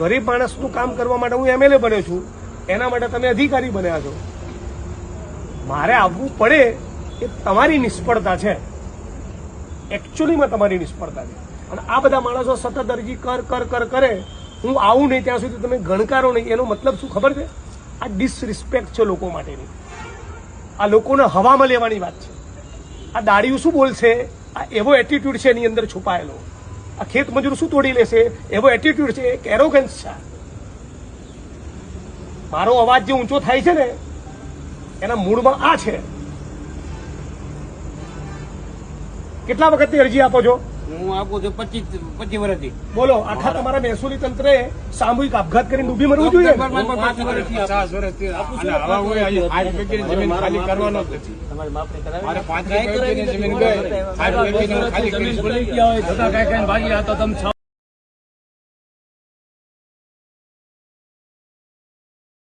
ગરીબ માણસનું કામ કરવા માટે હું એમએલએ બન્યો છું, એના માટે તમે અધિકારી બન્યા છો. મારે આવવું પડે એ તમારી નિષ્ફળતા છે, એકચ્યુઅલીમાં તમારી નિષ્ફળતા છે. અને આ બધા માણસો સતત અરજી કર કરે, હું આવું નહીં ત્યાં સુધી તમે ગણકારો નહીં. એનો મતલબ શું ખબર છે? આ ડિસરિસ્પેક્ટ છે લોકો માટેની. આ લોકોને હવામાં લેવાની વાત છે. આ દાડીઓ શું બોલશે? આ એવો એટીટ્યુડ છે એની અંદર છુપાયેલો. આ ખેત મજૂર શું તોડી લેશે? એવો એટીટ્યુડ છે, એક એરોગન્સ છે. મારો અવાજ જે ઊંચો થાય છે ને એના મૂળમાં આ છે. કેટલા વખતની અરજી આપો છો? હું આપું છું 25 વર્ષથી. બોલો, આખા તમારા મહેસૂલી તંત્રે સામૂહિક આપઘાત કરીને ડૂબી મરવું જોઈએ? 50 વર્ષથી હવા હોય આજે 8 વીઘાની જમીન ખાલી કરવાનો જ નથી. મારે 5 વીઘાની જમીન ગઈ, 8 વીઘાની ખાલી કરી.